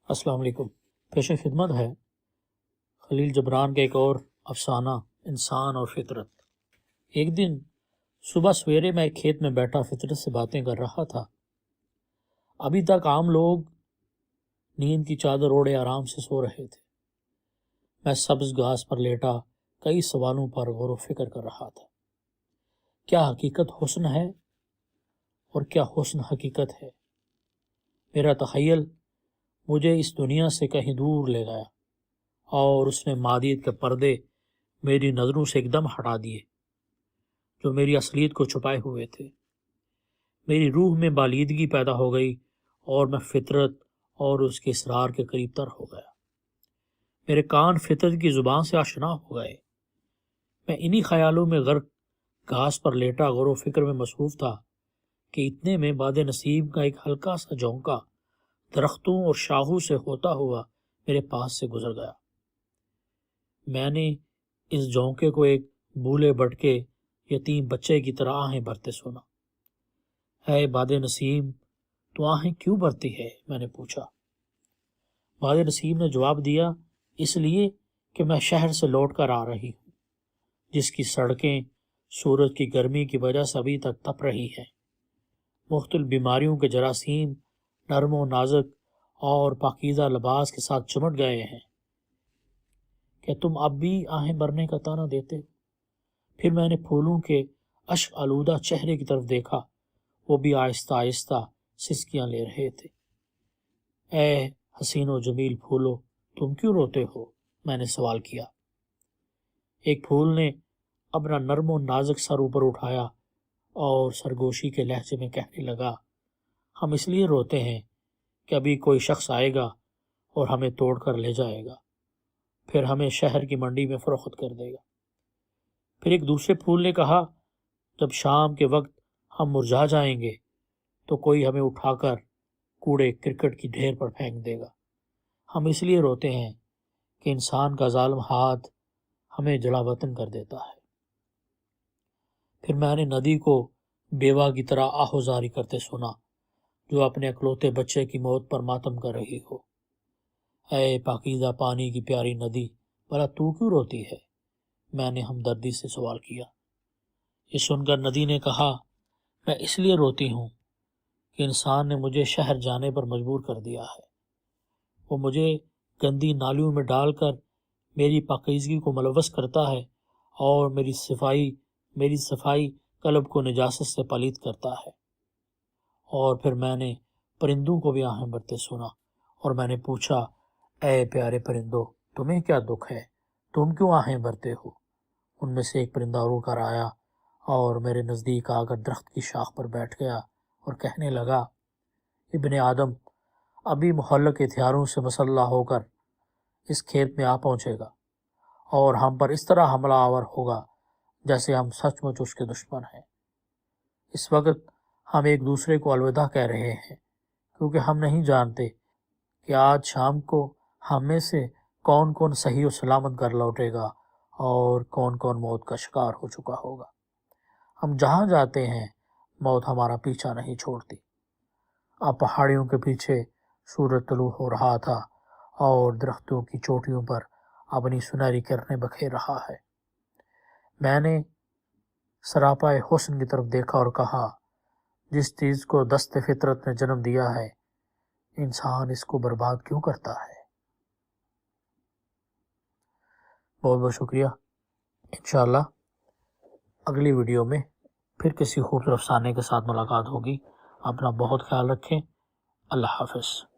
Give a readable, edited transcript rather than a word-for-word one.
السلام علیکم۔ پیش خدمت ہے خلیل جبران کا ایک اور افسانہ، انسان اور فطرت۔ ایک دن صبح سویرے میں ایک کھیت میں بیٹھا فطرت سے باتیں کر رہا تھا۔ ابھی تک عام لوگ نیند کی چادر اوڑھے آرام سے سو رہے تھے۔ میں سبز گھاس پر لیٹا کئی سوالوں پر غور و فکر کر رہا تھا۔ کیا حقیقت حسن ہے اور کیا حسن حقیقت ہے؟ میرا تخیل مجھے اس دنیا سے کہیں دور لے گیا اور اس نے مادیت کے پردے میری نظروں سے ایک دم ہٹا دیے جو میری اصلیت کو چھپائے ہوئے تھے۔ میری روح میں بالیدگی پیدا ہو گئی اور میں فطرت اور اس کے اسرار کے قریب تر ہو گیا۔ میرے کان فطرت کی زبان سے آشنا ہو گئے۔ میں انہی خیالوں میں غرق گھاس پر لیٹا غور و فکر میں مصروف تھا کہ اتنے میں باد نصیب کا ایک ہلکا سا جھونکا درختوں اور شاخوں سے ہوتا ہوا میرے پاس سے گزر گیا۔ میں نے اس جھونکے کو ایک بھولے بھٹکے یتیم بچے کی طرح آہیں بھرتے سنا۔ اے باد نصیب، تو آہیں کیوں بھرتی ہے؟ میں نے پوچھا۔ باد نصیب نے جواب دیا، اس لیے کہ میں شہر سے لوٹ کر آ رہی ہوں، جس کی سڑکیں سورج کی گرمی کی وجہ سے ابھی تک تپ رہی ہیں۔ مختلف بیماریوں کے جراثیم نرم و نازک اور پاکیزہ لباس کے ساتھ چمٹ گئے ہیں۔ کہ تم اب بھی آہیں بھرنے کا طعنہ دیتے ہو؟ پھر میں نے پھولوں کے اشک آلودہ چہرے کی طرف دیکھا، وہ بھی آہستہ آہستہ سسکیاں لے رہے تھے۔ اے حسین و جمیل پھولو، تم کیوں روتے ہو؟ میں نے سوال کیا۔ ایک پھول نے اپنا نرم و نازک سر اوپر اٹھایا اور سرگوشی کے لہجے میں کہنے لگا، ہم اس لیے روتے ہیں کہ ابھی کوئی شخص آئے گا اور ہمیں توڑ کر لے جائے گا، پھر ہمیں شہر کی منڈی میں فروخت کر دے گا۔ پھر ایک دوسرے پھول نے کہا، جب شام کے وقت ہم مرجھا جائیں گے تو کوئی ہمیں اٹھا کر کوڑے کرکٹ کی ڈھیر پر پھینک دے گا۔ ہم اس لیے روتے ہیں کہ انسان کا ظالم ہاتھ ہمیں جلا وطن کر دیتا ہے۔ پھر میں نے ندی کو بیوہ کی طرح آہوزاری کرتے سنا جو اپنے اکلوتے بچے کی موت پر ماتم کر رہی ہو۔ اے پاکیزہ پانی کی پیاری ندی، بھلا تو کیوں روتی ہے؟ میں نے ہمدردی سے سوال کیا۔ یہ سن کر ندی نے کہا، میں اس لیے روتی ہوں کہ انسان نے مجھے شہر جانے پر مجبور کر دیا ہے۔ وہ مجھے گندی نالیوں میں ڈال کر میری پاکیزگی کو ملوث کرتا ہے اور میری صفائی قلب کو نجاست سے پلید کرتا ہے۔ اور پھر میں نے پرندوں کو بھی آہیں بھرتے سنا اور میں نے پوچھا، اے پیارے پرندوں، تمہیں کیا دکھ ہے؟ تم کیوں آہیں بھرتے ہو؟ ان میں سے ایک پرندہ اڑ کر آیا اور میرے نزدیک آ کر درخت کی شاخ پر بیٹھ گیا اور کہنے لگا، ابن آدم ابھی مہلک ہتھیاروں سے مسلح ہو کر اس کھیت میں آ پہنچے گا اور ہم پر اس طرح حملہ آور ہوگا جیسے ہم سچ مچ اس کے دشمن ہیں۔ اس وقت ہم ایک دوسرے کو الوداع کہہ رہے ہیں کیونکہ ہم نہیں جانتے کہ آج شام کو ہم میں سے کون کون صحیح و سلامت گھر لوٹے گا اور کون کون موت کا شکار ہو چکا ہوگا۔ ہم جہاں جاتے ہیں موت ہمارا پیچھا نہیں چھوڑتی۔ اب پہاڑیوں کے پیچھے سورج طلوع ہو رہا تھا اور درختوں کی چوٹیوں پر اپنی سنہری کرنیں بکھیر رہا ہے۔ میں نے سراپائے حسن کی طرف دیکھا اور کہا، جس چیز کو دست فطرت نے جنم دیا ہے، انسان اس کو برباد کیوں کرتا ہے؟ بہت بہت شکریہ۔ انشاءاللہ اگلی ویڈیو میں پھر کسی خوبصورت افسانے کے ساتھ ملاقات ہوگی۔ اپنا بہت خیال رکھیں۔ اللہ حافظ۔